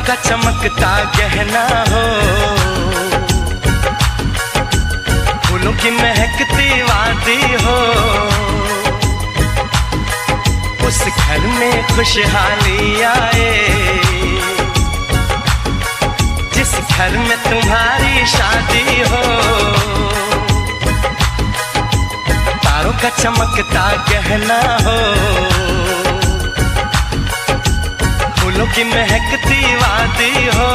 का चमकता गहना हो, फूलों की महकती वादी हो, उस घर में खुशहाली आए जिस घर में तुम्हारी शादी हो। तारों का चमकता गहना हो, फूलों की महकती वादी हो,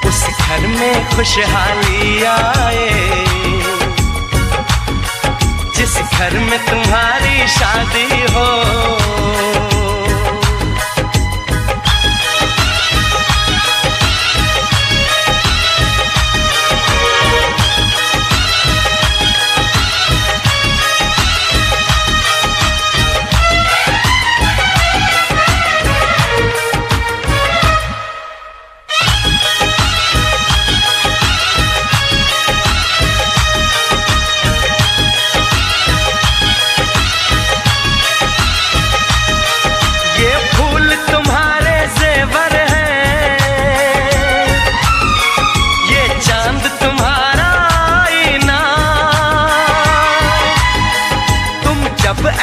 उस घर में खुशहाली आए जिस घर में तुम्हारी शादी हो।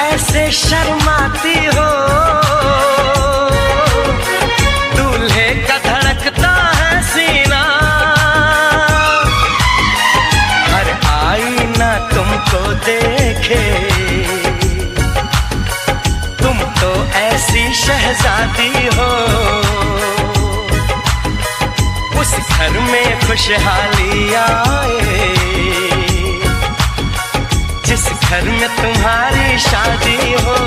ऐसे शर्माती हो, दूल्हे का धड़कता है सीना, हर आईना तुमको देखे, तुम तो ऐसी शहजादी हो। उस घर में खुशहाली आए जिस घर में तुम्हारी शादी हो।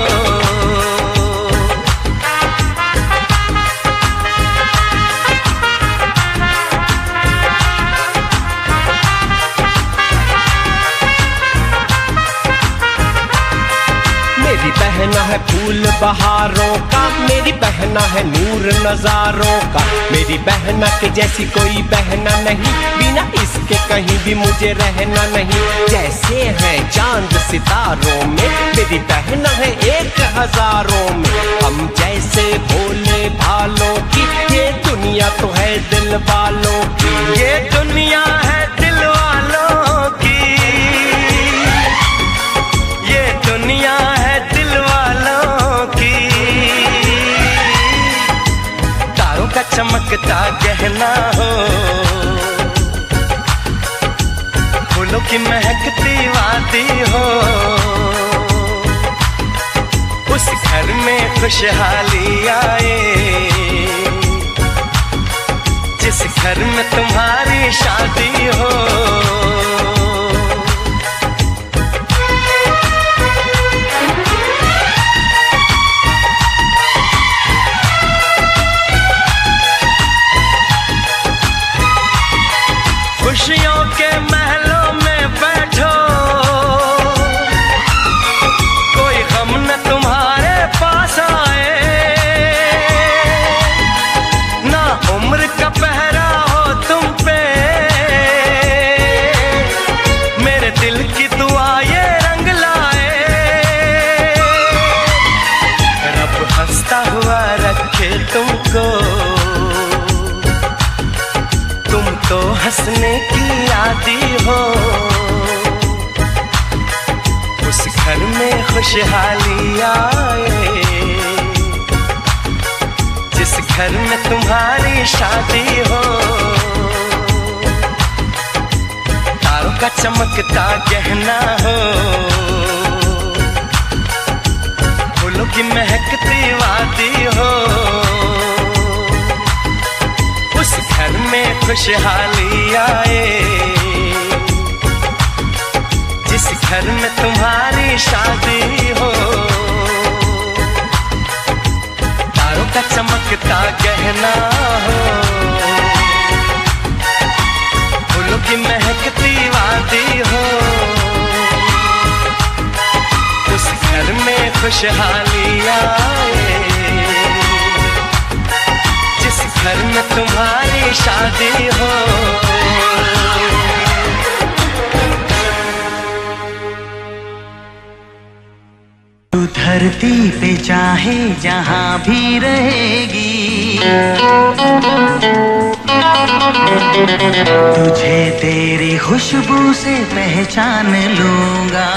मेरी बहना है फूल बहारों का, मेरी बहना है नूर नजारों का, मेरी बहना के जैसी कोई बहना नहीं, बिना इसके कहीं भी मुझे रहना नहीं। जैसे है चांद सितारों में, मेरी बहना है 1000 में, हम जैसे भोले भालों की, ये दुनिया तो है दिल वालों की, ये दुनिया है दिल वालों की, ये दुनिया है दिल वालों की। तारों का चमकता गहना हो, फूलों की महकती वादी हो, उस घर में खुशहाली आए जिस घर में तुम्हारी शादी हो। खुशियों के महलों में बैठो, कोई गम न तुम्हारे पास आए, ना उम्र का पहरा हो तुम पे, मेरे दिल की दुआ ये रंग लाए। रब हंसता हुआ रखे तुमको, तुम तो हंसने की आदी हो। उस घर में खुशहाली आए जिस घर में तुम्हारी शादी हो। तारों का चमकता गहना हो, फूलों की महकती वादी हो, उस घर में खुशहाली आए जिस घर में तुम्हारी शादी हो। तारों का चमकता गहना हो, फूलों की महकती वादी हो, उस घर में खुशहाली आए जिस घर में तुम्हारी शादी हो। धर धरती पे चाहे जहां भी रहेगी, तुझे तेरी खुशबू से पहचान लूंगा।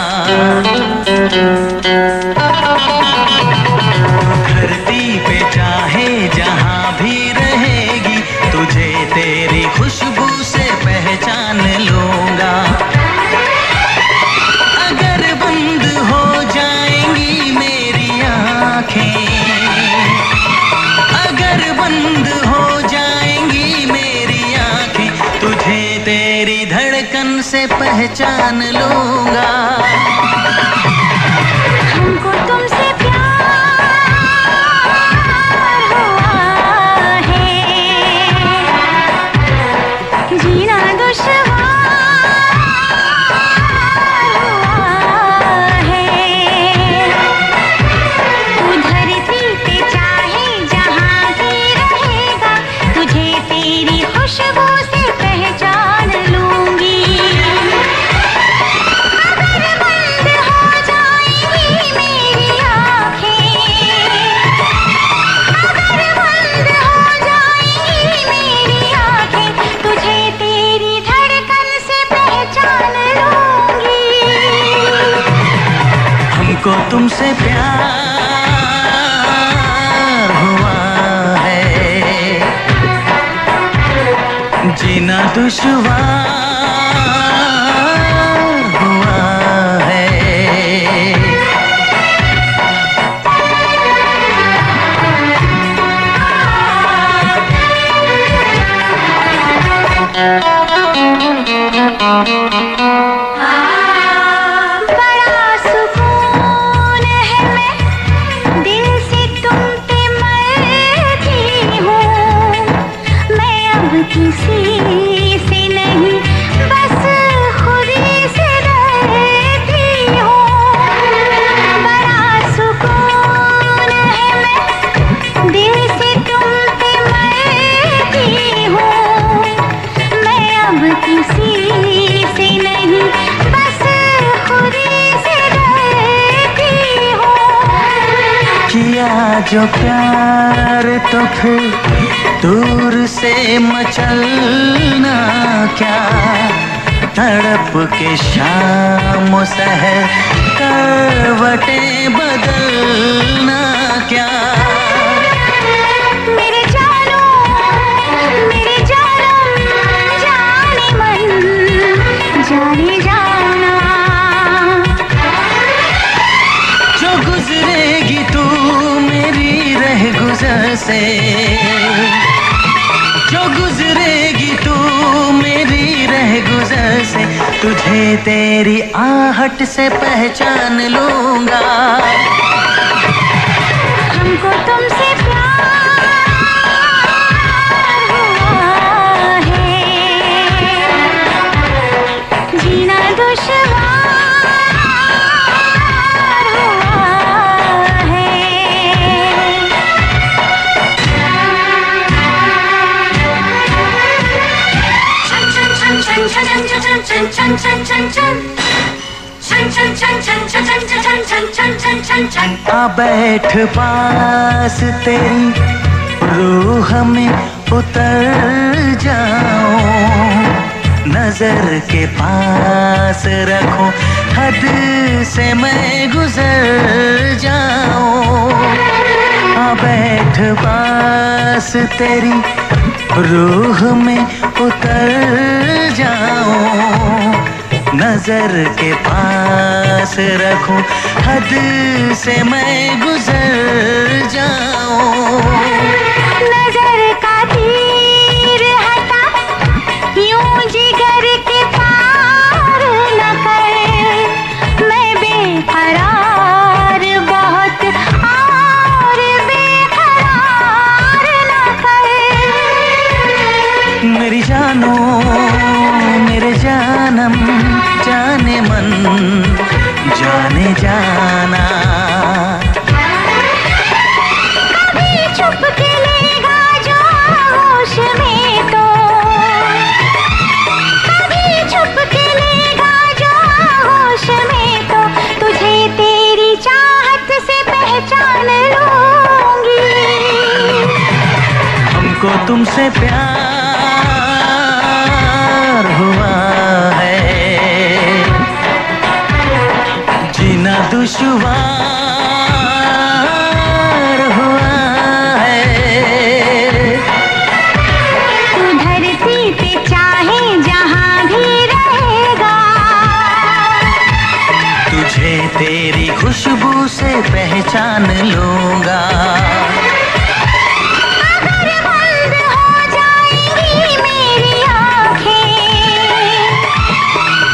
धरती पे चाहे जहां भी रहेगी, तुझे तेरी खुशबू से पहचान लूंगा। अगर बंद हो जाएंगी मेरी आँखें, अगर बंद हो जाएंगी मेरी आँखें, तुझे तेरी धड़कन से पहचान लूंगा। हमको तुमसे प्यार हुआ है, जीना दुश्वार हुआ है। तू धरती पे चाहे जहां भी रहेगा, तुझे तेरी खुशबू से पहचान लूंगी। अगर बंद हो जाएंगी मेरी आँखें, अगर बंद हो जाएंगी मेरी आँखें, तुझे तेरी धड़कन से पहचान लूंगी। हमको तुमसे प्यार हुआ है, जीना दुश्वार हुआ है। बड़ा सुकून है, मैं दिल से तुम पे मरती हूँ। मैं अब किसी से नहीं, बस खुद ही से डरती हूँ। बड़ा सुकून है, मैं दिल से तुम पे मरती हूँ। मैं अब किसी से नहीं, बस खुद ही से डरती हूँ। किया जो प्यार तो फिर दूर से मचलना क्या, तड़प के शाम सहर करवटें बदलना क्या। मेरे जानो जाने मन जाने जाना। जो गुजरेगी तू मेरी रह गुजर से, जो गुजरेगी तू मेरी रह गुजर से, तुझे तेरी आहट से पहचान लूंगा। हमको तुमसे प्यार हुआ है, जीना दुश्वार हुआ है। आ बैठ पास तेरी रूह में उतर जाऊं, नजर के पास रखो हद से मैं गुजर जाऊं। आ बैठ पास तेरी रूह में उतर जाऊं, नजर के पास रखूं हद से मैं गुजर जाऊं। नजर का तीर हटा, यूं जिगर के पार न कर। मैं बेकरार बहुत और बेकरार न कर। मेरी जानो मेरे जानम जाने मन जाने जाना। कभी छुप के लेगा जो होश में तो, कभी छुप के लेगा जो होश में तो, तुझे तेरी चाहत से हमको तुमसे प्यार हुआ है, जीना दुश्वार हुआ है। तू धरती पे चाहे जहां भी रहेगा, तुझे तेरी खुशबू से पहचान लूंगा।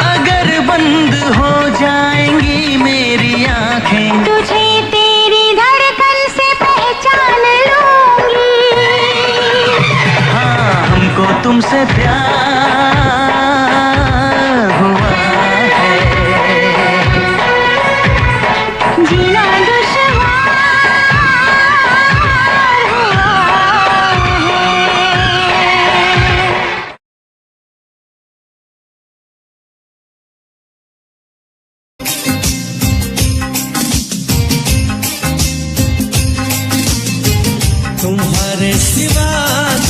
अगर बंद हो जाएंगी मेरी आंखें, तुझे तेरी धड़कन से पहचान लूंगी। हाँ, हमको तुमसे प्यार हुआ है, जीना दुश्वार हुआ है। तुम्हारे सिवा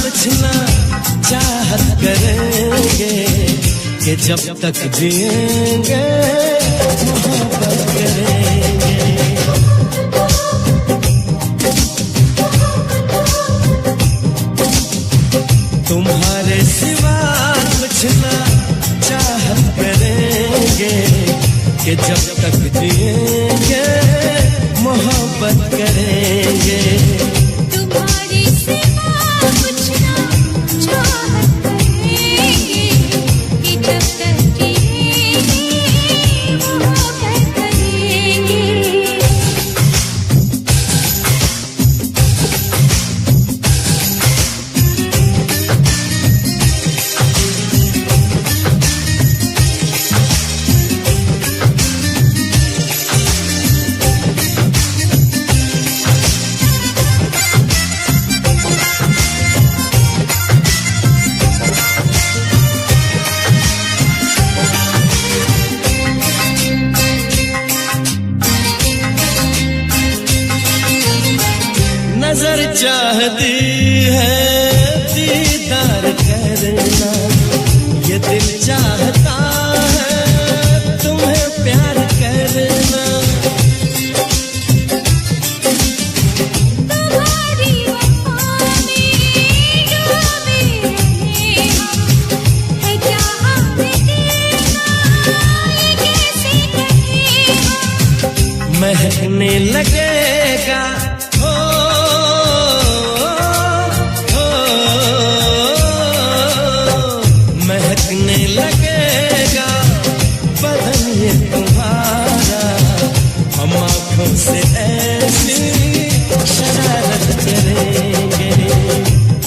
कुछ ना चाहत करेंगे कि जब तक जिएंगे मोहब्बत करेंगे। तुम्हारे सिवा कुछ ना चाहत करेंगे कि जब तक जिएंगे मोहब्बत करेंगे। तुम्हारी सिवा कुछ ना चाहत करेंगे कि जब तक जिएंगे मोहब्बत करेंगे। नजर चाहती है दीदार करना, ये दिल चाहता है तुम्हें प्यार करना। तुम्हारी वफा में डूबे रहे हम, है जहां में देखा ये कैसे कहे हम। महकने लगेगा हो, महकने लगेगा बदन ये तुम्हारा, हम आँखों से ऐसी शरारत करेंगे।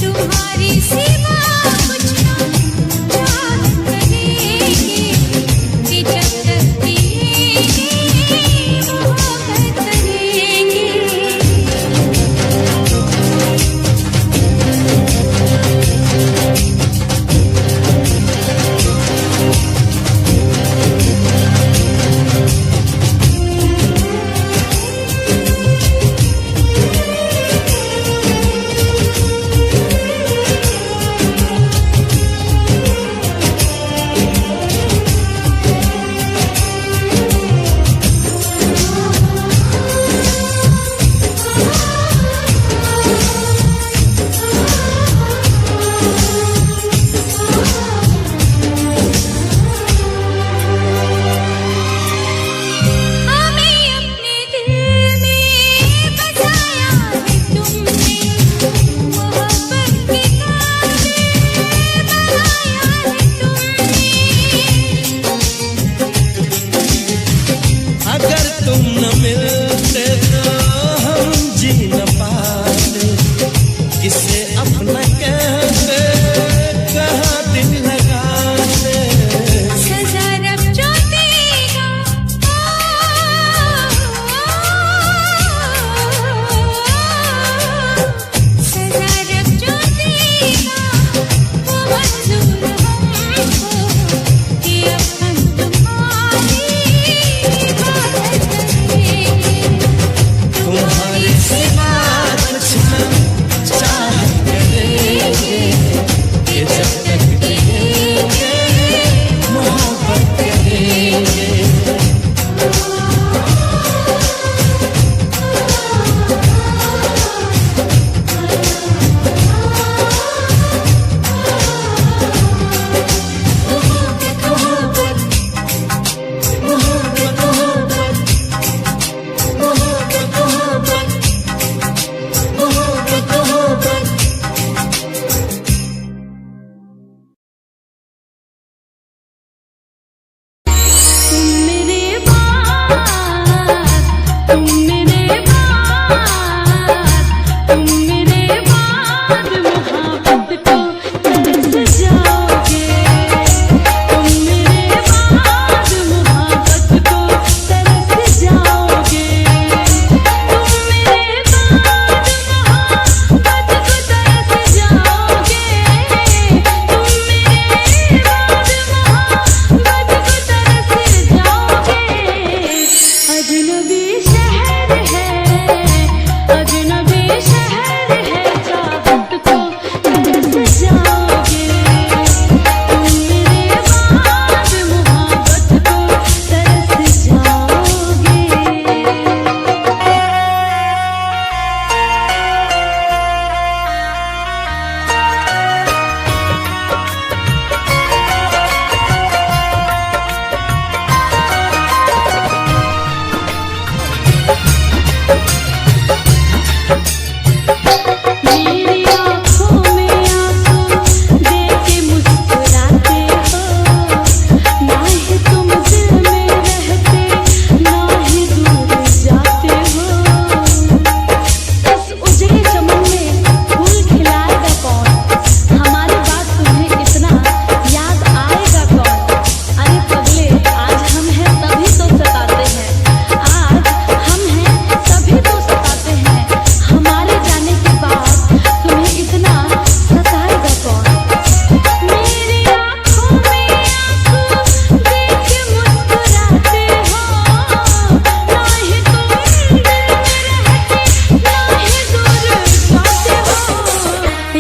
तुम्हारी सिवा कुछ ना चाहत करेंगे कि जब तक जिएंगे मोहब्बत करेंगे।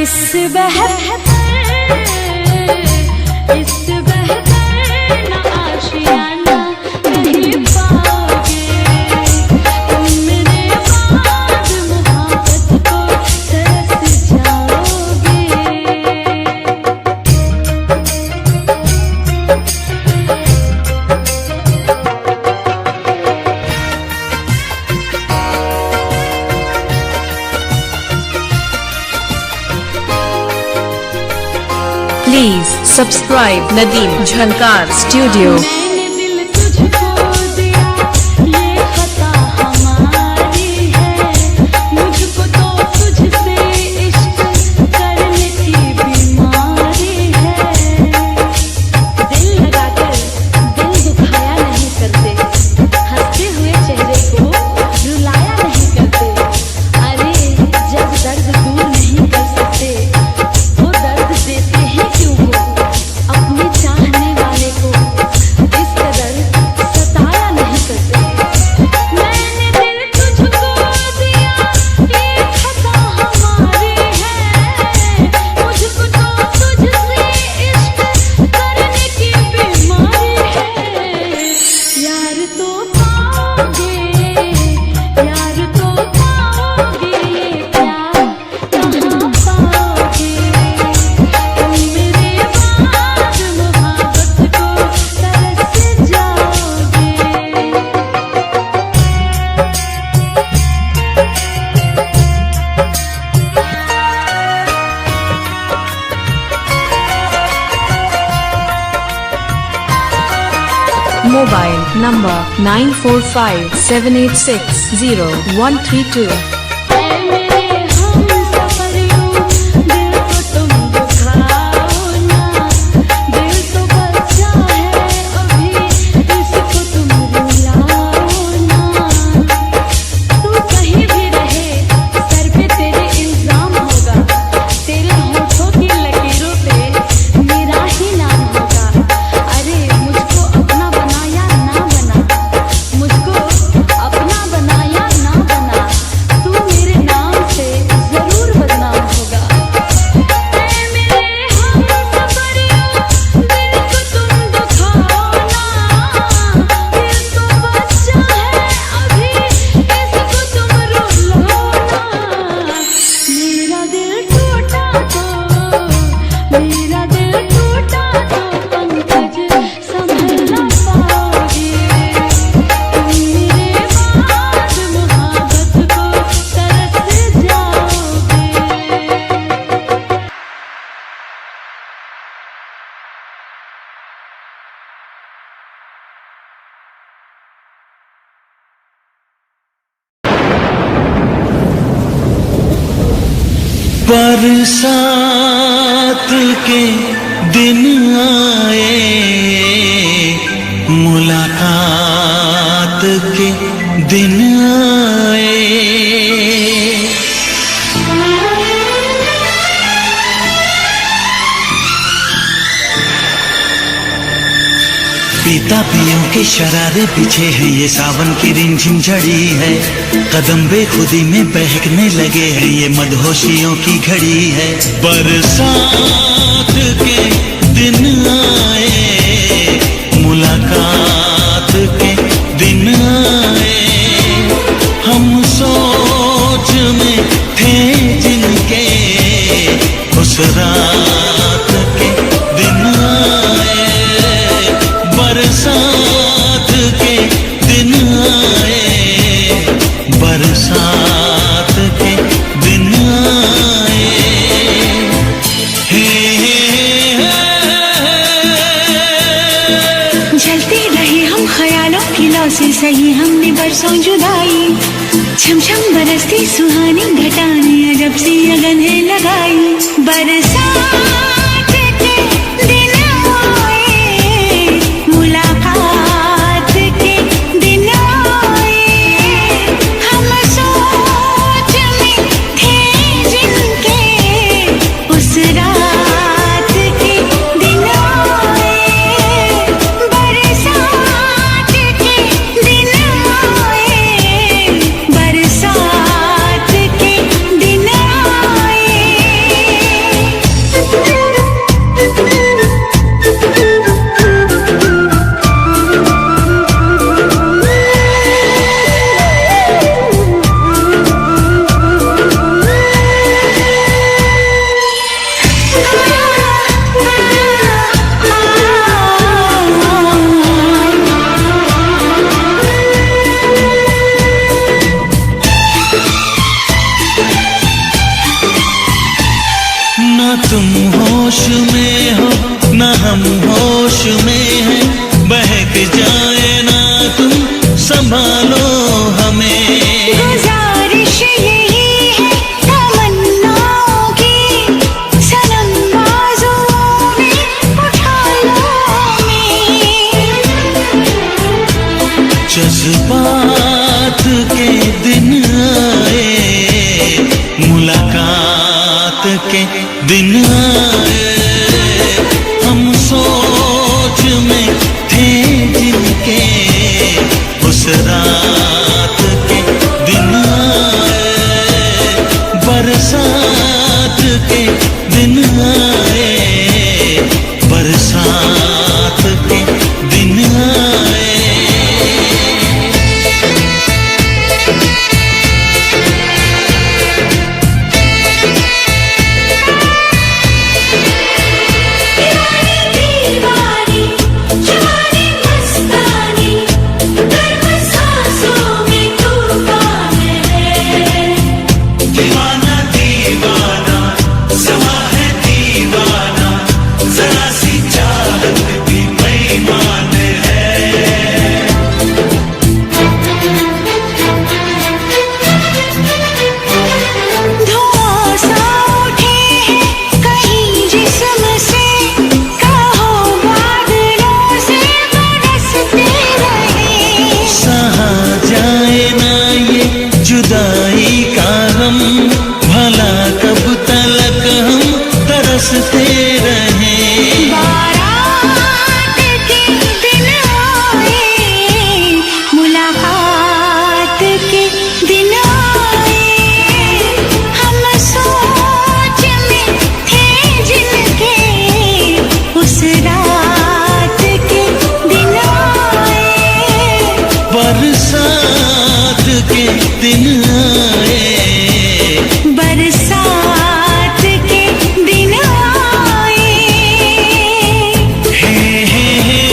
इससे बेहतर ना आशियाना नहीं पाओगे तुम मेरे बाद मोहब्बत को तरस जाओगे। Please subscribe Nadeem Jhankar Studio. मैंने दिल तुझको दिया ये खता हमारी है मुझको तो तुझसे इश्क करने की बीमारी है। दिल लगाकर दिल दुखाया नहीं करते हंसते हुए चेहरे को रुलाया नहीं करते। अरे जब दर्द दूर नहीं कर सकते वो दर्द देते हैं क्यों वो अपने चाहने वाले को इस कदर सताया नहीं करते। मैंने दिल तुझको दिया ये खता हमारी है मुझको तो तुझसे इश्क करने की बीमारी है। यार तो पाओगे यार तो पाओगे ये प्यार कहाँ पाओगे तुम मेरे बाद मोहब्बत को तरस जाओगे। Mobile number 9457860132. ऐ मेरे हम सफरियों दिल को तुम दुखाओ ना दिल तो बच्चा है अभी इसको तुम रुलाओ ना। तू कहीं भी रहे सर पे तेरे इल्जाम होगा तेरे होठों की लकीरों पे मेरा ही नाम होगा। अरे मुझको अपना बनाया ना बना मुझको अपना बनाया ना बना तू मेरे नाम से जरूर बदनाम होगा। ऐ मेरे हम सफरियों दिल को तुम दुखाओ ना दिल तो बच्चा है अभी इसको तुम रुलाओ ना। मेरा दिल टूटा तो पंकज संभल ना पाओगे तुम मेरे बाद मोहब्बत को तरस जाओगे। बरसात के दिन आए मुलाकात के दिन आए पीता पियों के शरारे पीछे हैं ये सावन की रिमझिम झड़ी है कदम बेखुदी में बहकने लगे हैं ये मदहोशियों की घड़ी है। बरसात के दिन आए मुलाकात के दिन आए हम सोच में थे जिनके उस रात के दिन आए। बरसात के दिन आए बरसात के दिन आए। जलते रहे हम ख्यालों की लौ से सही हमने बरसों जुदाई छम छम बरसती सुहानी घटाने अजब सी अगन है लगाई। बरसात के दिन आए मुलाकात के दिन आए हम सोच में थे जिनके उस रात के दिन आए। बरसात के दिन आए बरसात के दिन आए। तुम होश में हो ना हम होश में हैं, बहक जाए ना तुम संभालो हमें। गुजारिश यही है तमन्नाओं की, सनम बाजुओं में उठा लो हमें। जज्बात के दिन आए, मुलाकात के दिन आए, हम सोच में थे जिनके उस रात के दिन आए, बरसात के दिन आए, बरसात के दिन आए। दीवानी जवानी मस्तानी, गर्म सांसों में तूफान है। दीवाना दीवाना समा है दीवाना, जरा सी चाहत भी बेईमान है। धुआं सा उठे हैं कहीं जिस्म से, कहो बादलों से बरसते रहे। सहा जाए ना ये जुदाई का गम, भला कब तलक हम तरसते रहें। बारात के दिन आए, मुलाकात के दिन आए, हम सोच में थे जिनके उस रात के दिन आए। बरसात के दिन आए, बरसात के दिन आए। हे हे हे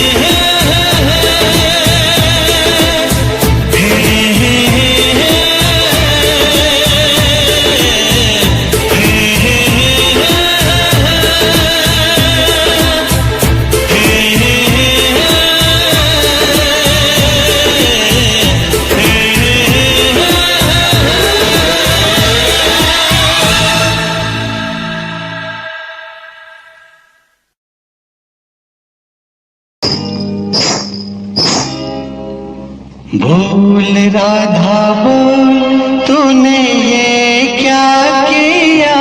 भूल राधा बोल तूने ये क्या किया।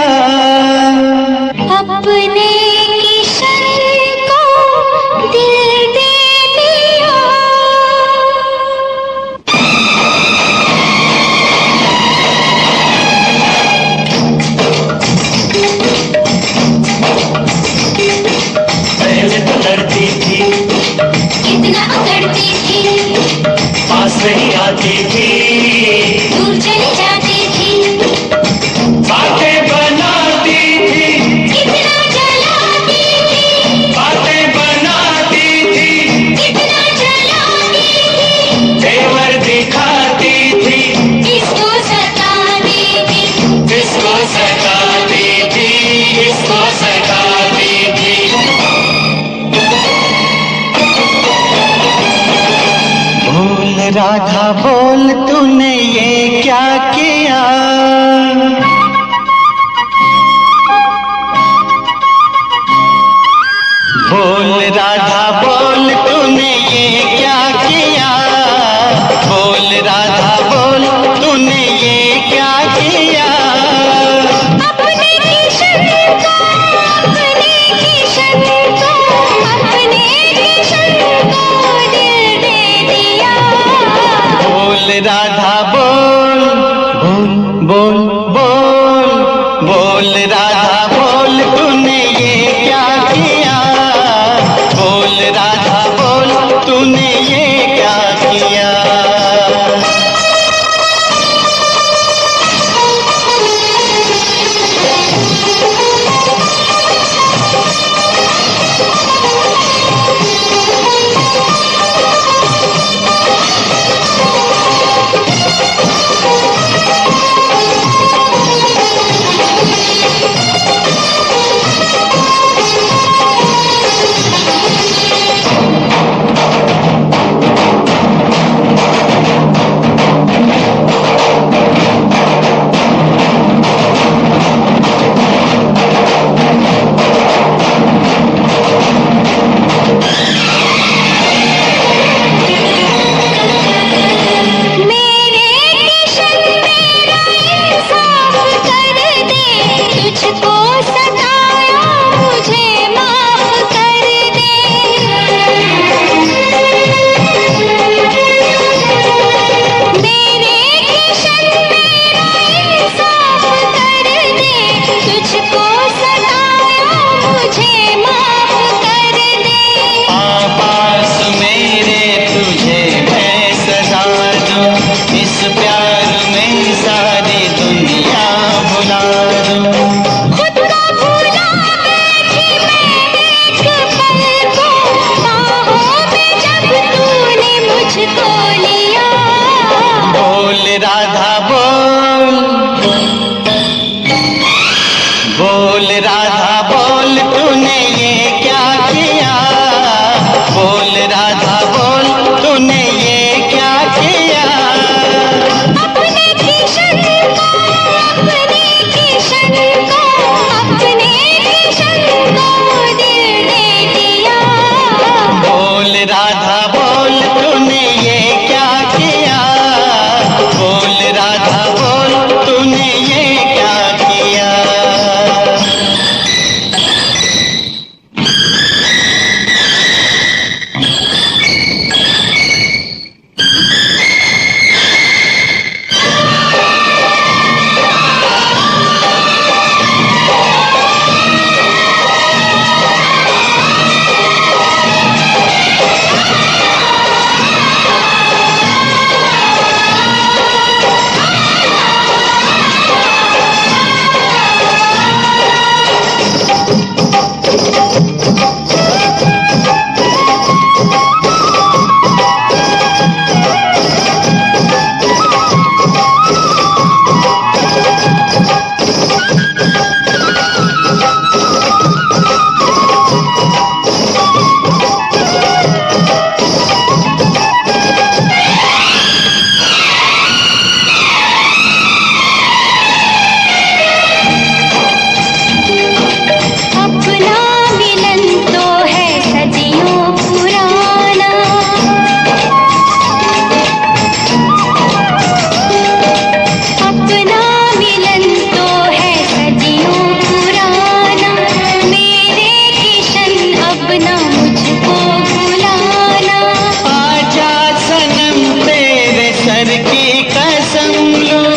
अपने किशन को दिल दे दिया। पहले तो लड़ती थी, कितना उतरती थी, पास नहीं आती थी, दूर चली जाती थी, बातें बनाती थी, कितना जलाती थी, बातें बनाती थी, कितना जलाती थी, तेवर दिखाती थी, किसको सताती थी, किसको सताती थी, किसको सताती थी। भूल राधा बोल तूने ये क्या किया। बोल राधा बोल तूने ये क्या किया। बोल राधा बोल तूने ये क्या किया। अपने किशन को, अपने किशन को, अपने किशन को दिल दे दिया। बोल राधा बोल, बोल राधा बोल तूने ये क्या किया, बोल राधा बोल तूने ये क्या किया। अपने किशन को, अपने किशन को, अपने किशन को दिल दे दिया। बोल राधा बोल तूने ये क्या किया, बोल राधा बोल तूने ये क्या किया। अपना मिलन तो है सदियों पुराना, अपना मिलन तो है सदियों पुराना। मेरे किशन अब ना मुझको भुलाना। आजा सनम तेरे सर की कसम लूं,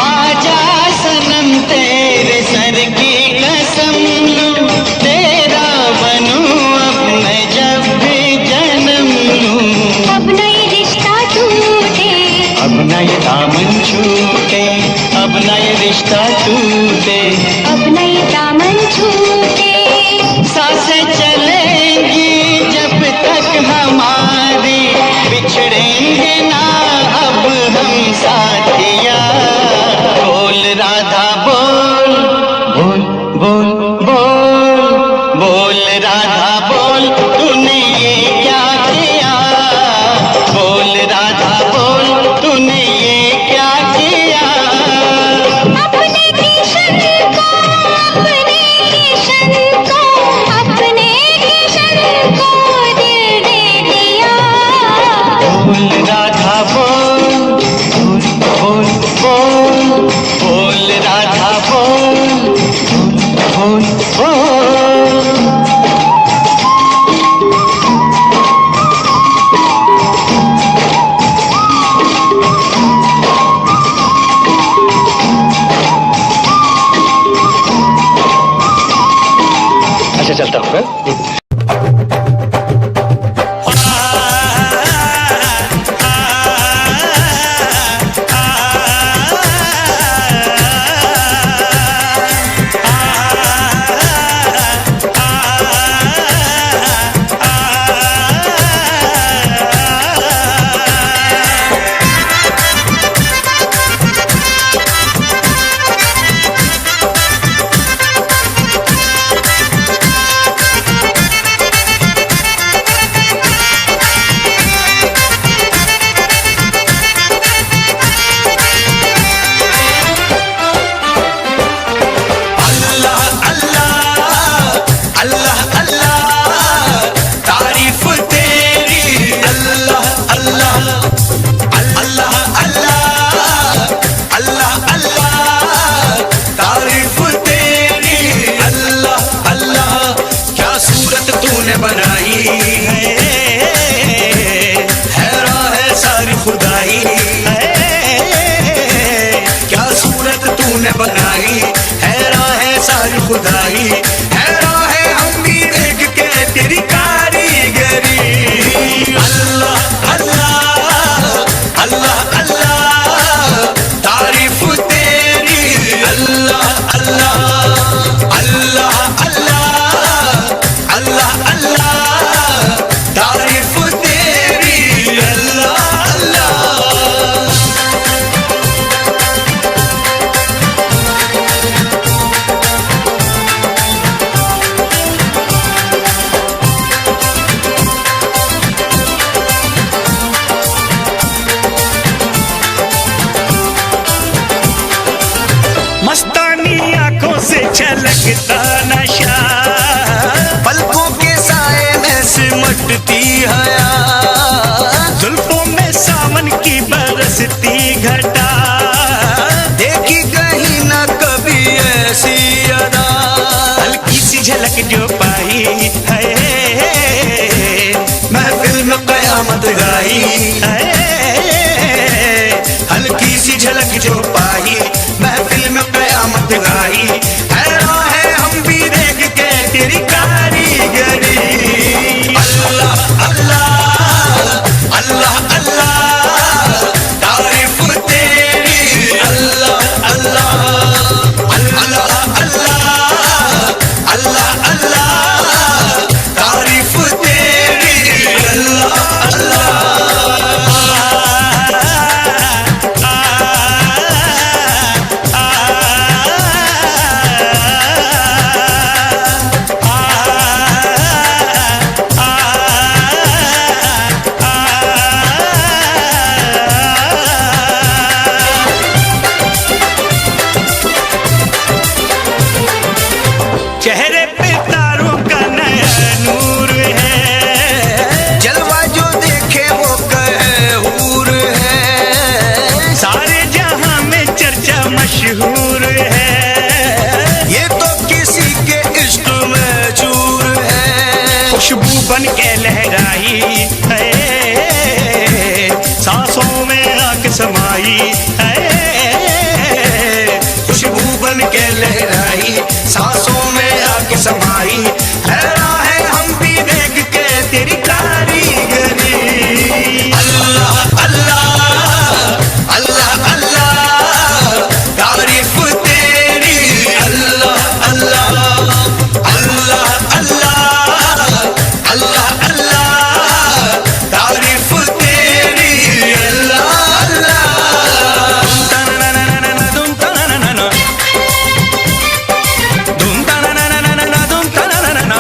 आजा सनम तेरे सर की कसम लूं, तेरा बनूं अब मैं जब भी जन्म लूं। अब नई रिश्ता टूटे, अब न ये दामन छूटे, अब न ये रिश्ता टूटे, अब नई दामन छूटे। सांसें चलेंगी जब तक हमारी, बिछड़ेंगे ना अब हम साथिया। बोल राधा बोल, बोल बोल बोल, बोल राधा बोल तूने ये क्या किया, बोल राधा बोल तूने ये क्या किया। अपने किशन को, अपने किशन को, अपने किशन को दिल दे दिया। बोल राधा बोल, बोल बोल बोल, बोल राधा बोल, बोल बोल बोल। अच्छा चलता हूँ मैं। मस्तानी आंखों से छलकता नशा, पलकों के साए में सिमटती हया, जुल्फों में सावन की बरसती घटा, देखी कहीं ना कभी ऐसी अदा, हल्की सी झलक जो पाई है, महफिल में कयामत गाई है, हल्की सी झलक जो पाई, महफिल में कयामत गाई। हैरान है हम भी देख के तेरी कारीगरी। अल्लाह अल्लाह अल्लाह अल्लाह तारीफ तेरी। अल्लाह अल्लाह अल्लाह अल्लाह अल्लाह अल्लाह तारीफ तेरी। अल्लाह अल्लाह चेहरे पे तारों का नया नूर है, जलवा जो देखे वो कहे हूर है, सारे जहां में चर्चा मशहूर है, ये तो किसी के इश्क में चूर है। खुशबू बन के लहराई है, सांसों में आके समाई है, खुशबू बन के लहराई, सांसों में आके समाई। हैरान है हम भी देख के तेरी कारीगरी। अल्लाह अल्लाह अल्लाह अल्लाह तारीफ तेरी। अल्लाह अल्लाह अल्लाह अल्लाह अल्लाह अल्लाह तारीफ तेरी। अल्लाह अल्लाह धूम तनाना धूम तनाना धूम तनाना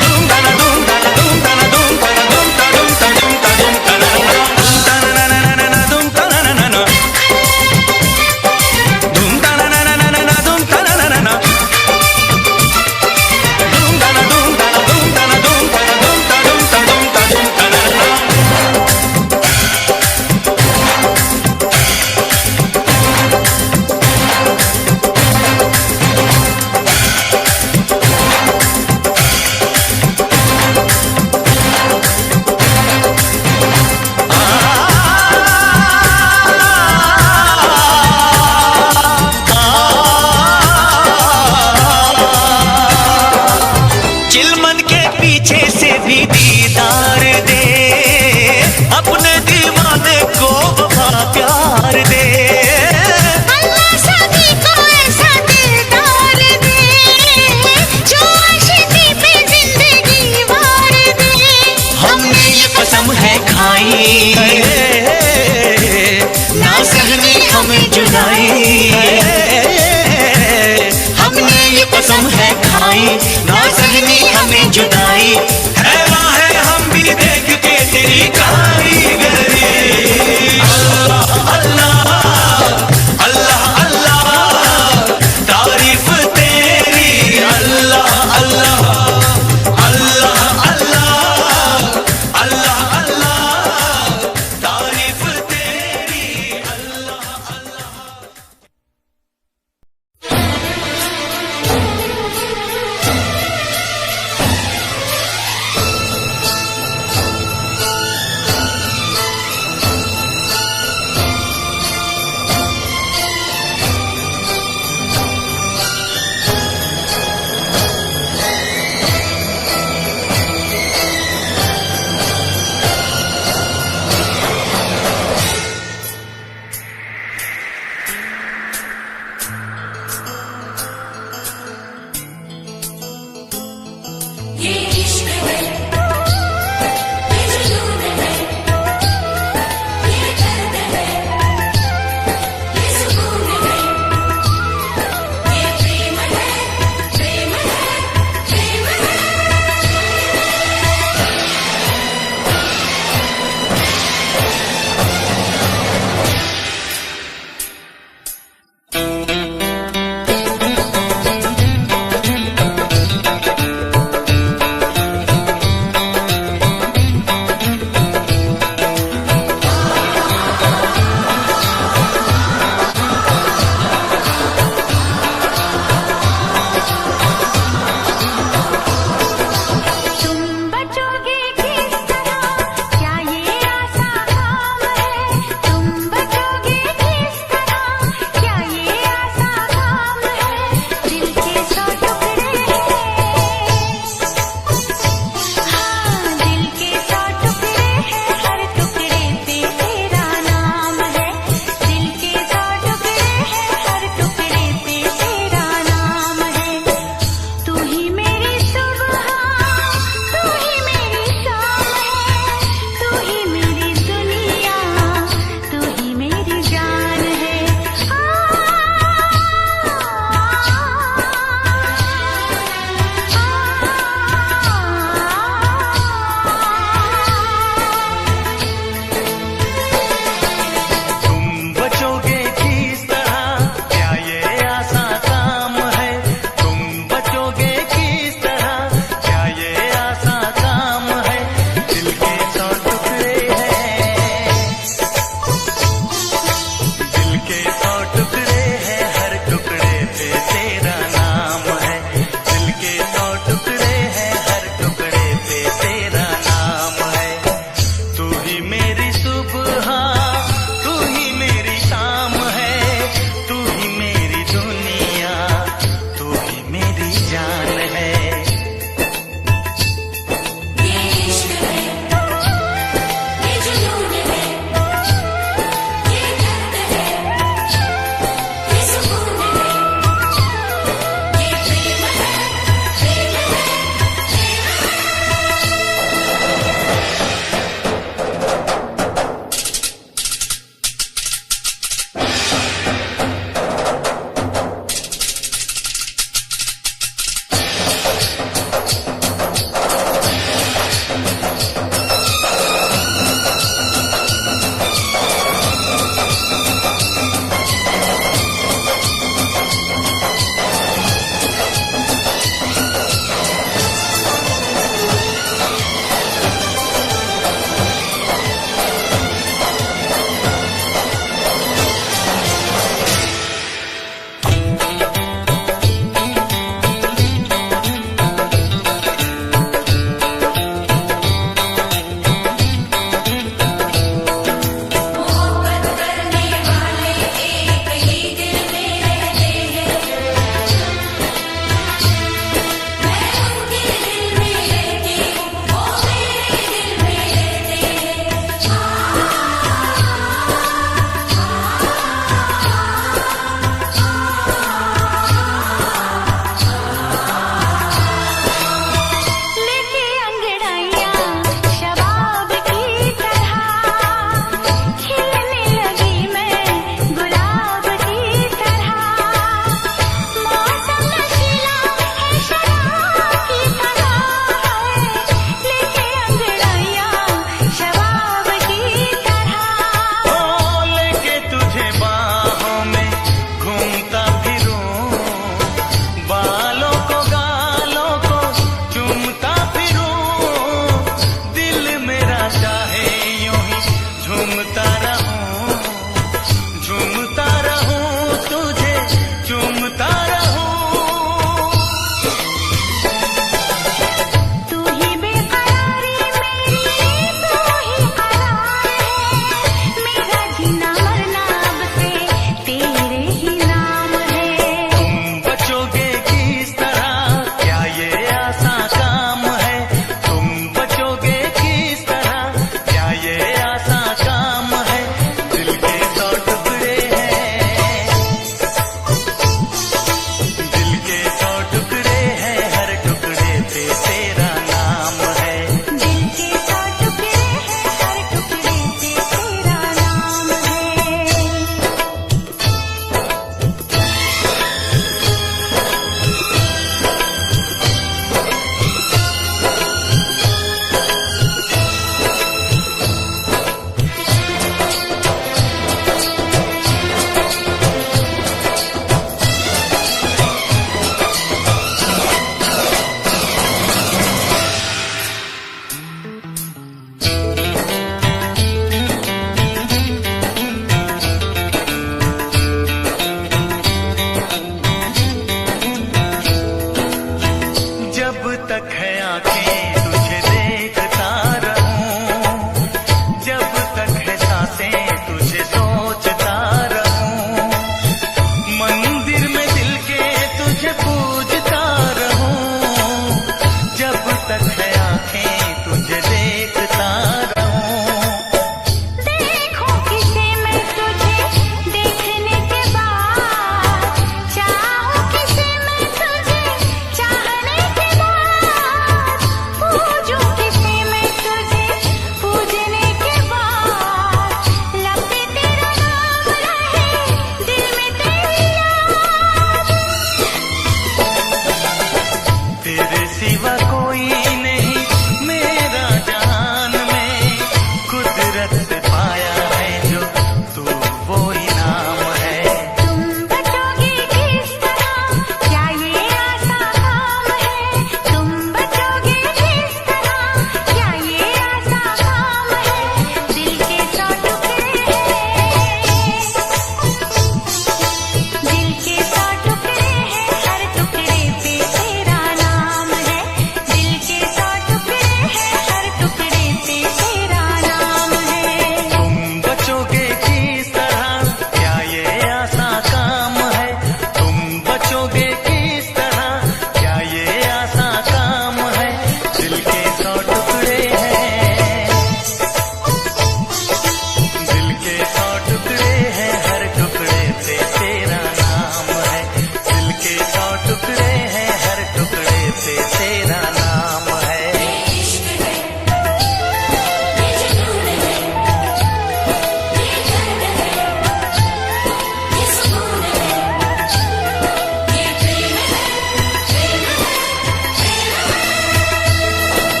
धूम तना धूम तना धूम तना धूम तना धूम तना धूम तना धूम तनाना धूम तनाना धूम तनाना धूम तना धूम तना धूम तना धूम तना धूम तना धूम तना धूम तनाना। चिलमन के पीछे से भी दीदार दे, अपने दीवाने को वफा प्यार दे, अल्लाह सभी को ऐसा दिलदार दे, जो आशिकी पे जिंदगी वार दे। हमने ये कसम है खाई, ना सहनी हमें जुदाई, हमने ये कसम है खाई, ना सहनी हमें जुदाई। हैरान है हम भी देख के तेरी कारीगरी। अल्लाह अल्लाह अल्लाह अल्लाह तारीफ तेरी। अल्लाह अल्लाह अल्लाह अल्लाह अल्लाह अल्लाह तारीफ तेरी। अल्लाह अल्लाह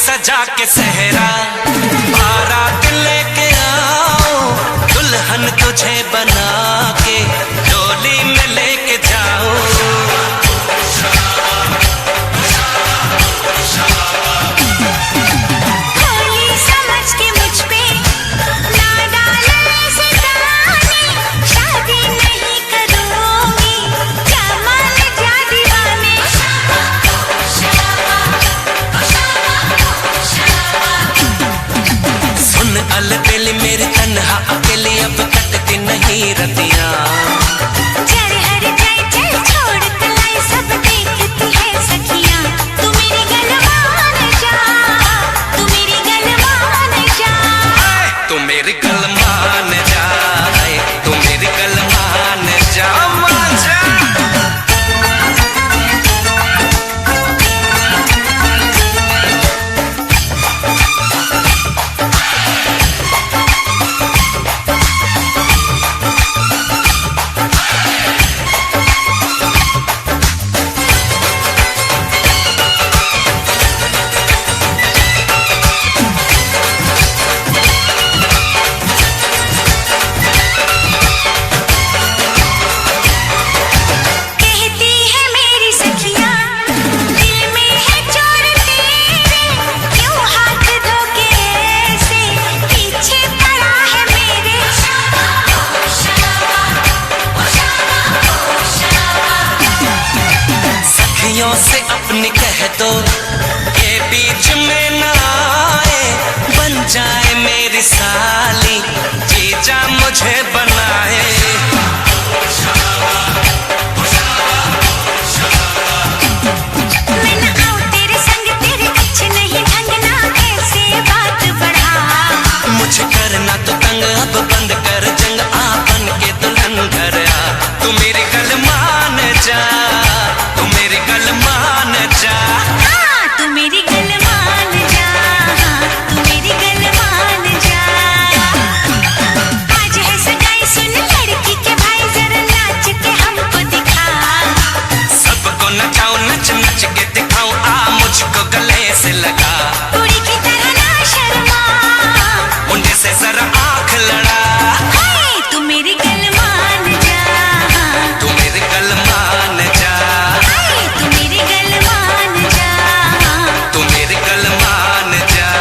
सजा के सहरा बारात लेके आओ, दुल्हन तुझे बना के डोली में लेके जाओ। भोली समझ के मुझ पे ना डालो ऐसे ताने, शादी नहीं करूंगी क्या मान जा दीवाने। सुन अलबेली मेरी तन्हा अकेली अब कटती नहीं रतियां। जर हर जाए चल छोड़ कलाई सब देखती है सखियां। तू मेरी गल मान जा, तू मेरी गल मान जा। तू मेरी गल मान जा, तू मेरी गल मान जा, मान जा। कहती है मेरी सखियां दिल में है चोर तेरे, क्यों हाथ धोके ऐसे पीछे पड़ा है मेरे। सखियों से अपनी कह दो ये बीच में ना आए, बन जाए मेरी साली जीजा मुझे बनाए। मैं न आऊं तेरे संग, तेरे अच्छे नहीं ढंग ना ऐसे बात बढ़ा। मुझे करना तो तंग अब बंद कर जंग, आपन के दुल्हन घर आ। तू मेरी गल मान जा, तू मेरी गल मान जा। हाँ तू मेरी गल मान जा, तू मेरी गल मान जा। आज है सगाई सुन लड़की के भाई, जरा नाच के हमको दिखा। सबको नचाओ नच नच के दिखाओ, आ मुझको गले से लगा। कुड़ी की तरह ना शर्मा, मुंडे से जरा आंख लड़ा। हाय तू मेरी गल मान जा, तू मेरी गल मान जा, हाय तू मेरी गल मान जा। तू मेरी गल मान जा।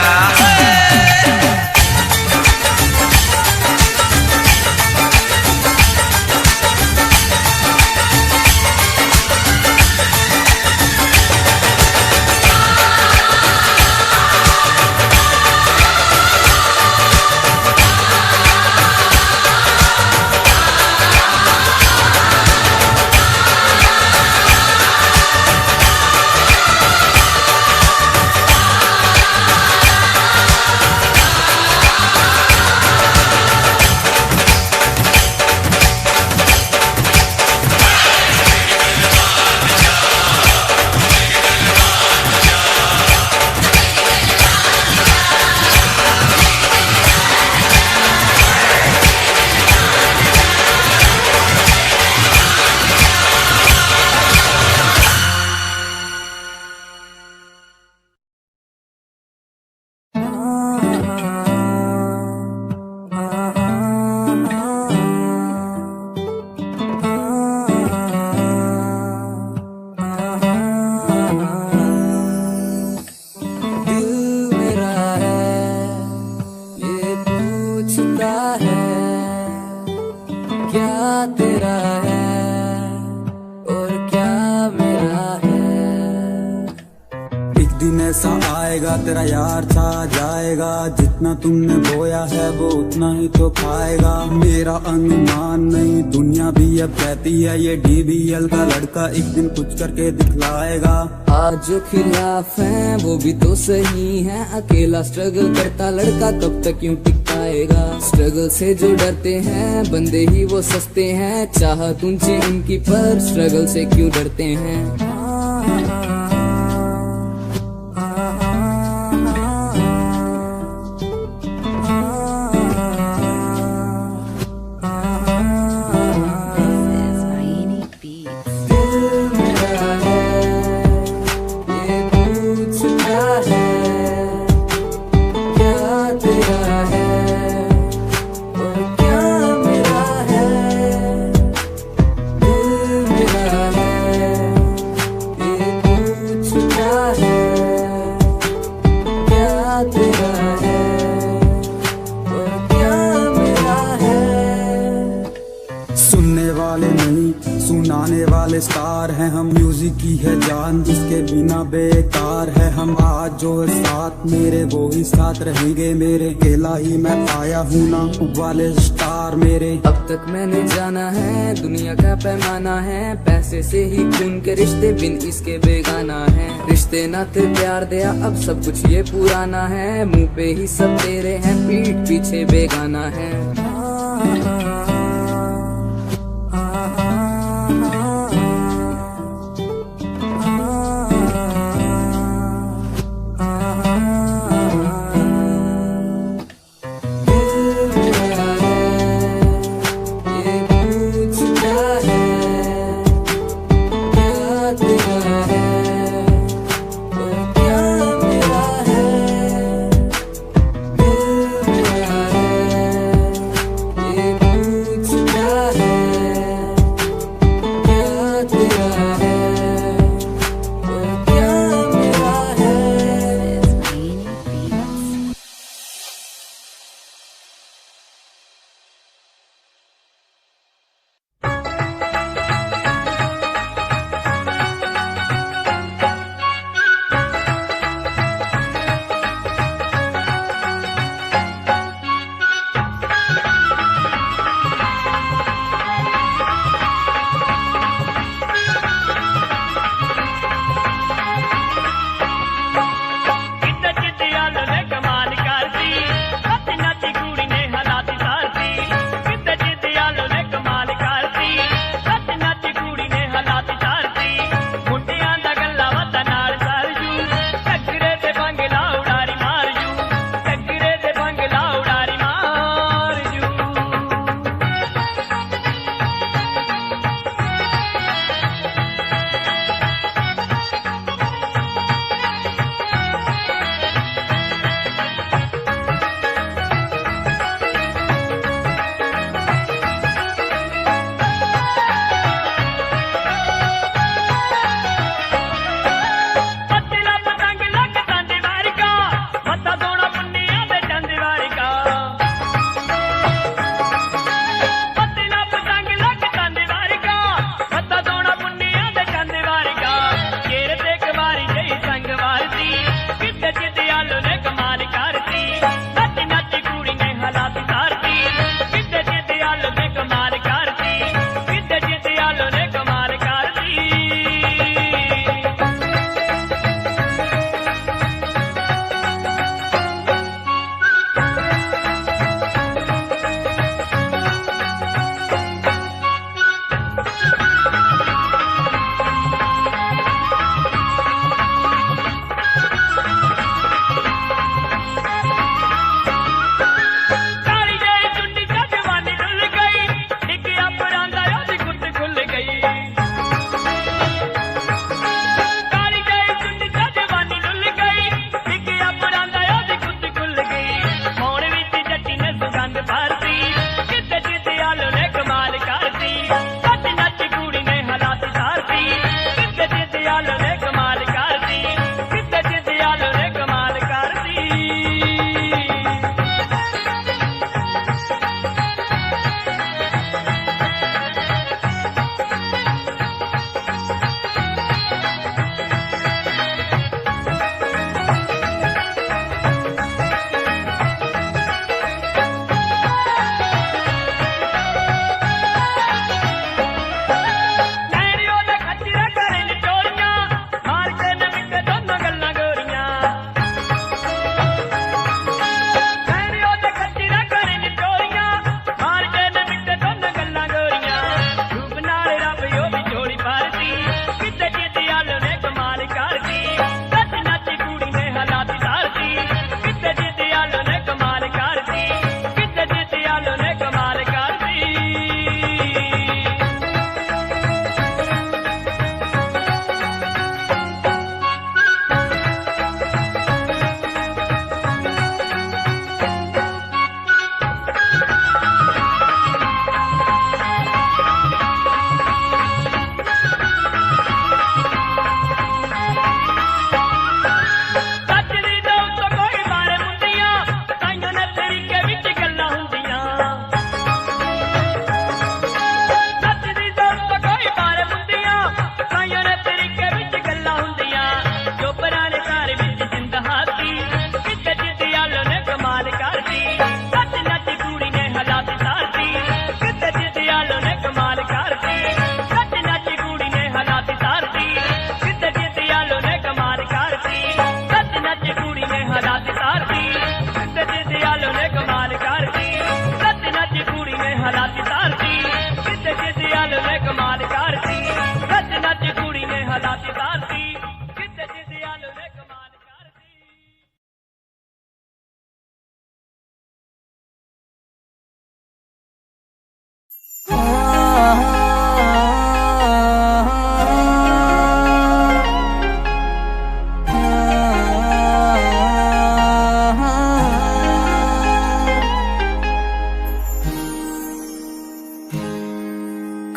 ऐसा आएगा तेरा यार छा जाएगा, जितना तुमने बोया है वो उतना ही तो खाएगा। मेरा अनुमान नहीं दुनिया भी अब कहती है ये DBL का लड़का एक दिन कुछ करके दिखलाएगा। आज जो खिलाफ हैं वो भी तो सही हैं, अकेला स्ट्रगल करता लड़का कब तक क्यों टिक पाएगा। स्ट्रगल से जो डरते हैं बंदे ही वो सस्ते हैं, चाहत ऊंची इनकी पर स्ट्रगल से क्यों डरते हैं। दिल मेरा है ये पूछता है वाले स्टार हैं हम, म्यूजिक की है जान जिसके बिना बेकार है हम। आज जो है साथ मेरे वो ही साथ रहेंगे मेरे, अकेला ही मैं आया हूँ ना वाले स्टार मेरे। अब तक मैंने जाना है दुनिया का पैमाना है, पैसे से ही खून के रिश्ते बिन इसके बेगाना है। रिश्ते नाते प्यार दिया अब सब कुछ ये पुराना है, मुंह पे ही सब तेरे हैं पीठ पीछे बेगाना है।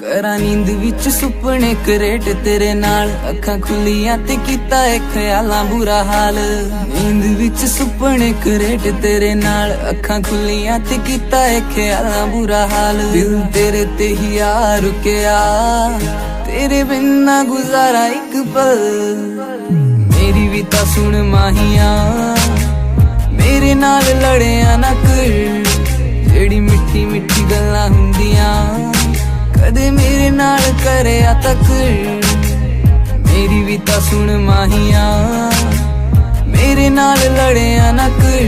ਕਰਾਂ ਨੀਂਦ ਵਿੱਚ ਸੁਪਨੇ ਕਰੇਟ ਤੇਰੇ ਨਾਲ ਅੱਖਾਂ ਖੁੱਲੀਆਂ ਤੇ ਕੀਤਾ ਏ ਖਿਆਲਾਂ ਬੁਰਾ ਹਾਲ ਨੀਂਦ ਵਿੱਚ ਸੁਪਨੇ ਕਰੇਟ ਤੇਰੇ ਨਾਲ ਅੱਖਾਂ ਖੁੱਲੀਆਂ ਤੇ ਕੀਤਾ ਏ ਖਿਆਲਾਂ ਬੁਰਾ ਹਾਲ ਦਿਲ ਤੇਰੇ ਤੇ ਹੀ ਆ ਰੁਕਿਆ ਤੇਰੇ ਬਿਨ ਨਾ ਗੁਜ਼ਾਰਾ ਇੱਕ ਪਲ ਮੇਰੀ ਵੀ ਤਾਂ ਸੁਣ ਮਾਹੀਆ ਮੇਰੇ ਨਾਲ ਲੜਿਆ ਨਾ ਕਰ ਜਿਹੜੀ ਮਿੱਠੀ ਮਿੱਠੀ ਗੱਲਾਂ ਹੁੰਦੀਆਂ ਕਦੇ ਮੇਰੇ ਨਾਲ ਕਰਿਆ ਤੱਕ ਮੇਰੀ ਵੀ ਤਾਂ ਸੁਣ ਮਾਹੀਆ ਮੇਰੇ ਨਾਲ ਲੜਿਆ ਨਾ ਕਰ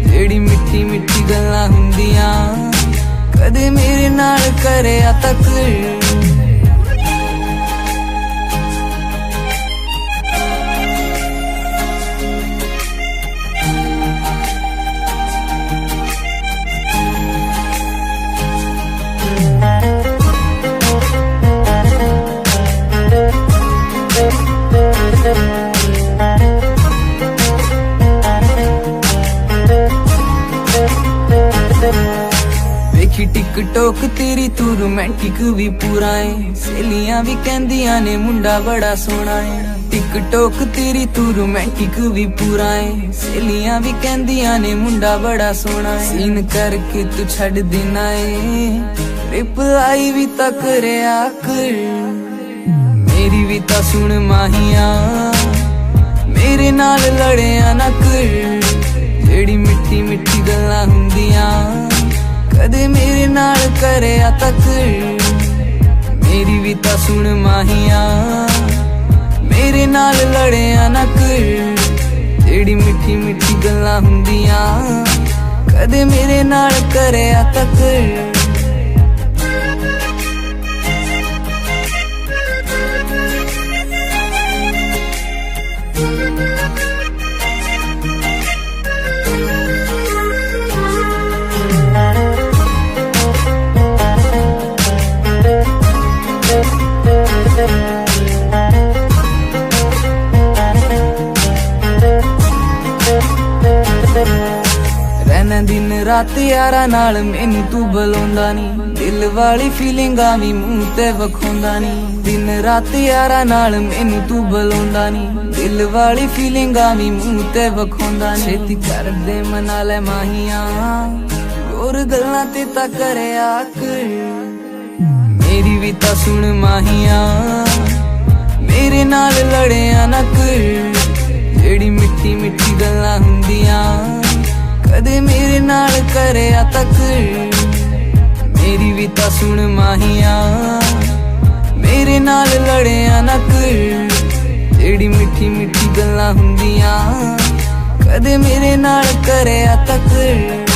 ਜਿਹੜੀ ਮਿੱਠੀ ਮਿੱਠੀ ਗੱਲਾਂ ਹੁੰਦੀਆਂ ਕਦੇ ਮੇਰੇ ਨਾਲ ਕਰਿਆ ਤੱਕ ਵੇਖੀ ਟਿਕਟੋਕ ਤੇਰੀ ਤੂੰ ਰੋਮਾਂਟਿਕ ਵੀ ਪੂਰਾ ਏ ਸਹੇਲੀਆਂ ਵੀ ਕਹਿੰਦੀਆਂ ਨੇ ਮੁੰਡਾ ਬੜਾ ਸੋਹਣਾ ਏ ਟਿਕਟੋਕ ਤੇਰੀ ਤੂੰ ਰੋਮਾਂਟਿਕ ਵੀ ਪੂਰਾ ਏ ਸਹੇਲੀਆਂ ਵੀ ਕਹਿੰਦੀਆਂ ਨੇ ਮੁੰਡਾ ਬੜਾ ਸੋਹਣਾ ਏ ਸੀਨ ਕਰਕੇ ਤੂੰ ਛੱਡ ਦੇਣਾ ਏ ਰਿਪਲਾਈ ਵੀ ਤਾਂ ਕਰਿਆ ਕਰ ਮੇਰੀ ਵੀ ਤਾਂ ਸੁਣ ਮਾਹੀਆ ਮੇਰੇ ਨਾਲ ਲੜਿਆ ਨਾ ਕਰ ਜਿਹੜੀ ਮਿੱਠੀ ਮਿੱਠੀ ਗੱਲਾਂ ਹੁੰਦੀਆਂ ਕਦੇ ਮੇਰੇ ਨਾਲ ਕਰਿਆ ਤੱਕ ਮੇਰੀ ਵੀ ਤਾਂ ਸੁਣ ਮਾਹੀਆ ਮੇਰੇ ਨਾਲ ਲੜਿਆ ਨਾ ਕਰ ਜਿਹੜੀ ਮਿੱਠੀ ਮਿੱਠੀ ਗੱਲਾਂ ਹੁੰਦੀਆਂ ਕਦੇ ਮੇਰੇ ਨਾਲ ਕਰਿਆ ਤੱਕ ਰਹਿਣਾ ਦਿਨ ਰਾਤ ਯਾਰਾਂ ਨਾਲ ਮੈਨੂੰ ਤੂੰ ਬੁਲਾਉਂਦਾ ਨੀ ਦਿਲ ਵਾਲੀ ਫੀਲਿੰਗਾਂ ਵੀ ਮੂੰਹ ਤੇ ਵਿਖਾਉਂਦਾ ਨੀ ਦਿਨ ਰਾਤ ਯਾਰਾਂ ਨਾਲ ਮੈਨੂੰ ਤੂੰ ਬੁਲਾਉਂਦਾ ਨੀ ਦਿਲ ਵਾਲੀ ਫੀਲਿੰਗਾਂ ਵੀ ਮੂੰਹ ਤੇ ਵਿਖਾਉਂਦਾ ਨੀ ਛੇਤੀ ਕਰਦੇ ਮਨਾ ਲੈ ਮਾਹੀਆਂ ਹੋਰ ਗੱਲਾਂ ਤੇ ਤਾਂ ਕਰਿਆ ਕਰ ਮੇਰੀ ਵੀ ਤਾਂ ਸੁਣ ਮਾਹੀਆ ਮੇਰੇ ਨਾਲ ਲੜਿਆ ਨਾ ਕਰ ਜਿਹੜੀ ਮਿੱਠੀ ਮਿੱਠੀ ਗੱਲਾਂ ਹੁੰਦੀਆਂ ਕਦੇ ਮੇਰੇ ਨਾਲ ਕਰਿਆ ਤੱਕ ਮੇਰੀ ਵੀ ਤਾਂ ਸੁਣ ਮਾਹੀਆ ਮੇਰੇ ਨਾਲ ਲੜਿਆ ਨਾ ਕਰ ਜਿਹੜੀ ਮਿੱਠੀ ਮਿੱਠੀ ਗੱਲਾਂ ਹੁੰਦੀਆਂ ਕਦੇ ਮੇਰੇ ਨਾਲ ਕਰਿਆ ਤੱਕ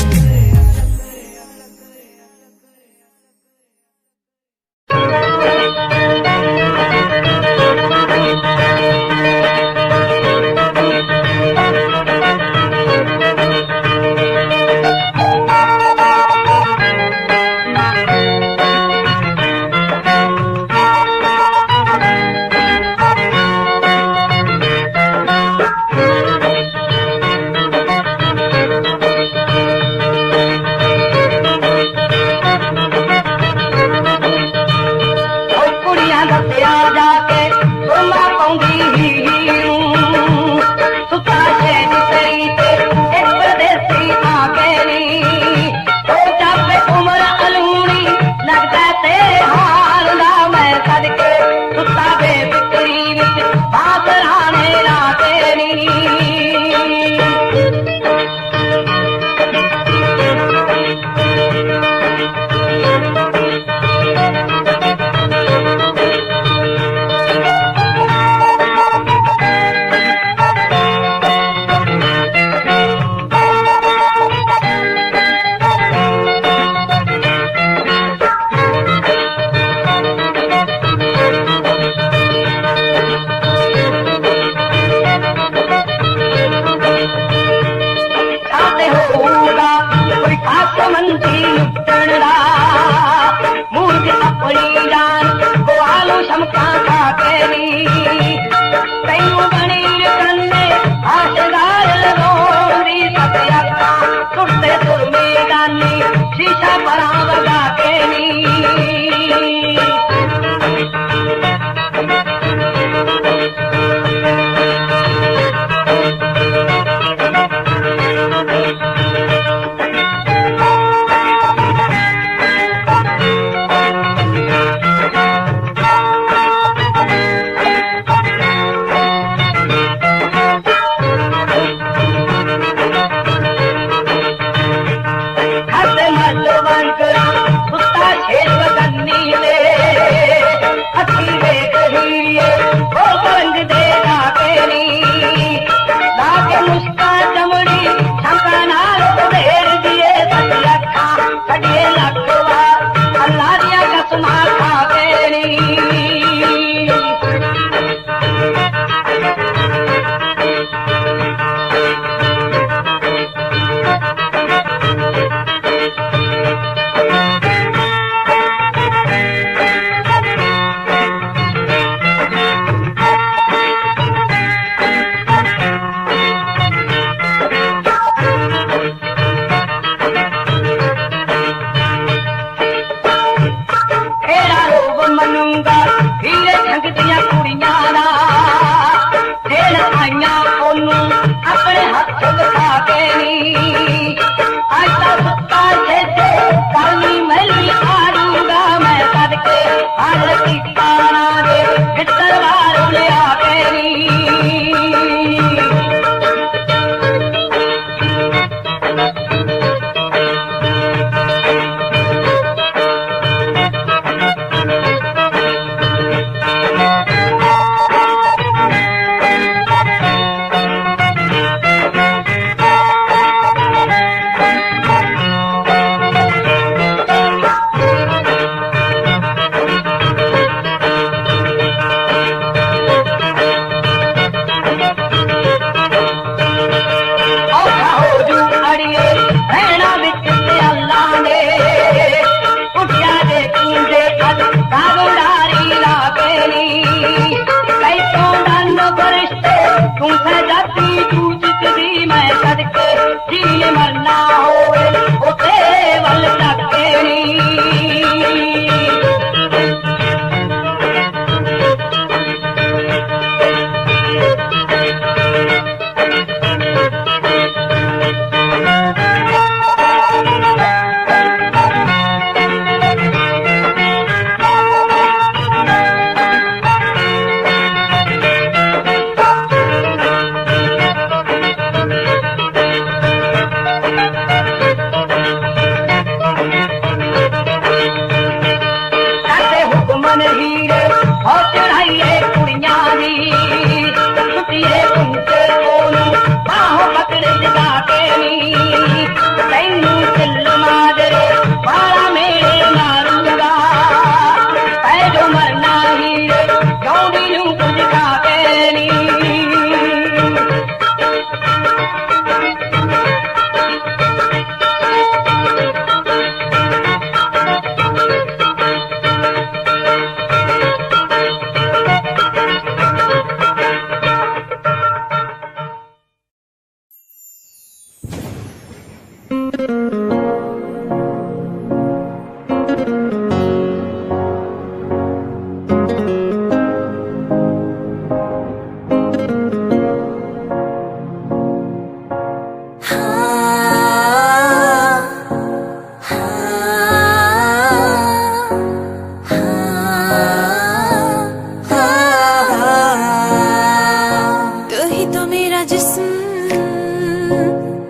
जिस्म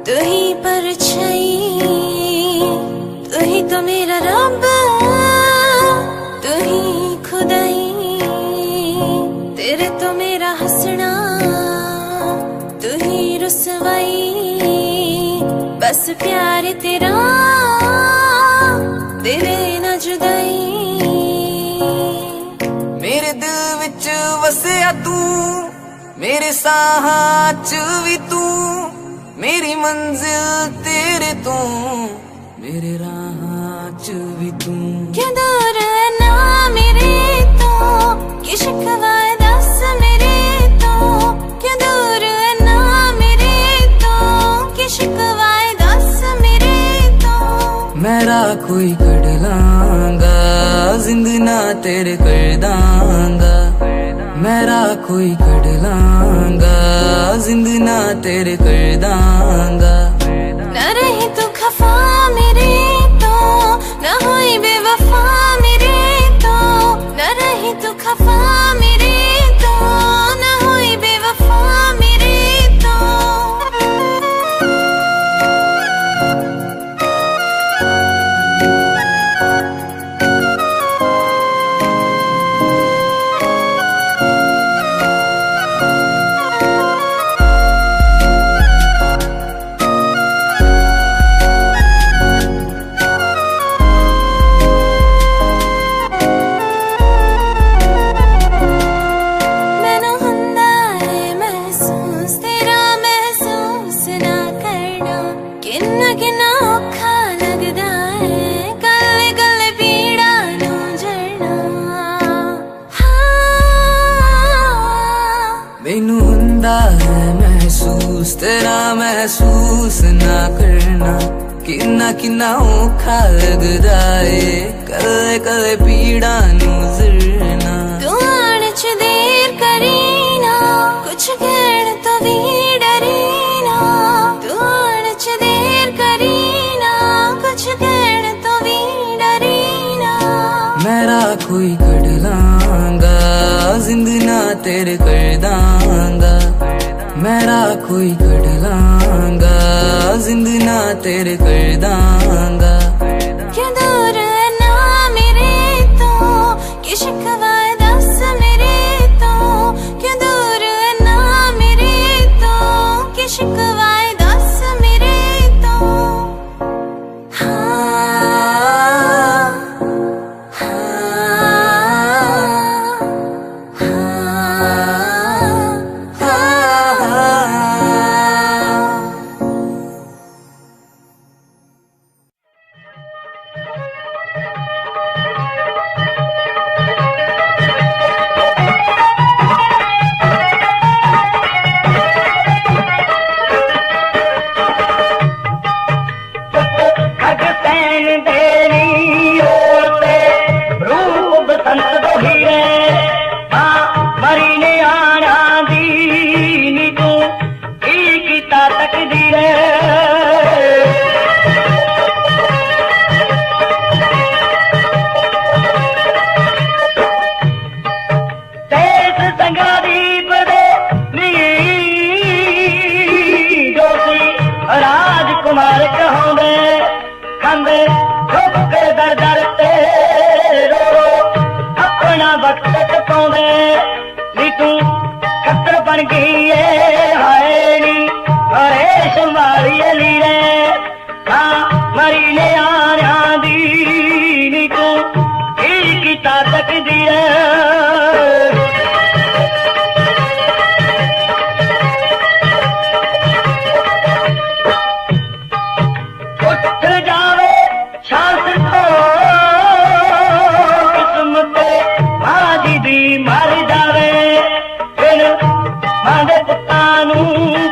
तू ही परछाई, तू ही तो मेरा रब, तू ही खुदाई, तेरे तो मेरा हंसना, तू ही रुसवाई, बस प्यार तेरा तेरे न जुदाई। मेरे दिल विच वसिया तू, मेरे साहां च भी तू, मेरी मंजिल तेरे तो, मेरे राहां च भी तू। क्या दूर है ना मेरे तो, कि शिकवा है दस मेरे तो, क्या दूर है ना मेरे तो, कि शिकवा है दस मेरे तो। मेरा कोई कड़ लांगा, जिंद ना तेरे कर दांगा, मेरा कोई कड़ लांगा, जिंद ना तेरे कर दांगा। न रही तू खफा मेरे तो, न हुई बेवफा मेरे तो, न रही तू खफा मेरे तो, न हुई बेवफा मेरे तो। मैनू हुंदा है महसूस तेरा महसूस ना करना, किन्ना किन्ना औखा लगदा है गले गले पीड़ा नू जड़ना। मैनू हुंदा है महसूस तेरा महसूस ना करना, किन्ना किन्ना औखा लगदा है कले कले पीड़ा नू जड़ना। तू आण च देर करी ना, कुछ कहण तो भी डरी ना, तू आण च देर करी ना, कुछ कहण तो भी डरी ना। मेरा कोई कड़ लांगा, जिंद ना तेरे कर दांगा, मेरा कोई कड़ लांगा, जिंद ना तेरे कर दांगा। क्या दूर है ना मेरे तो, कि शिकवा है दस मेरे तो, क्या दूर है ना मेरे तो, कि शिकवा है दस मेरे तो। हाँ राजकुमार कहूँगे खंबे ठोकर दर दर ते रो अपना वक्त टपाਉਂਦੇ नी तू खतर बन गई है हाय नी अरे संभालिए लीरे हाँ मरी ने आना दी नी तू की ताकत दी मर जावे फिर मांगे पुतानू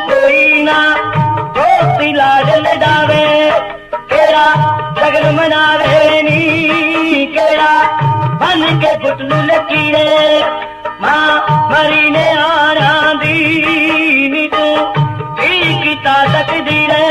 कोई ना दोस्ती लाज लडावे केड़ा लगन मनावे नी केड़ा बन के पुतलू लकीरे मां मरी ने आना दी नी तू की ताकत दी रे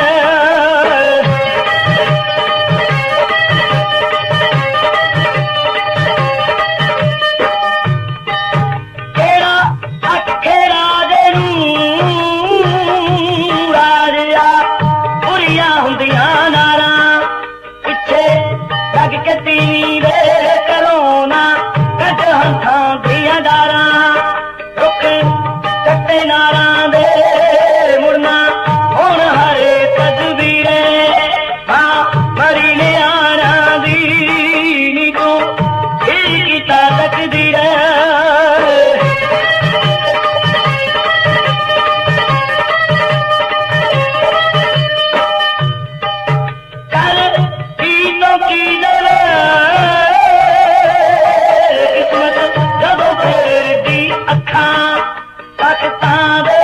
पाकिस्तान दे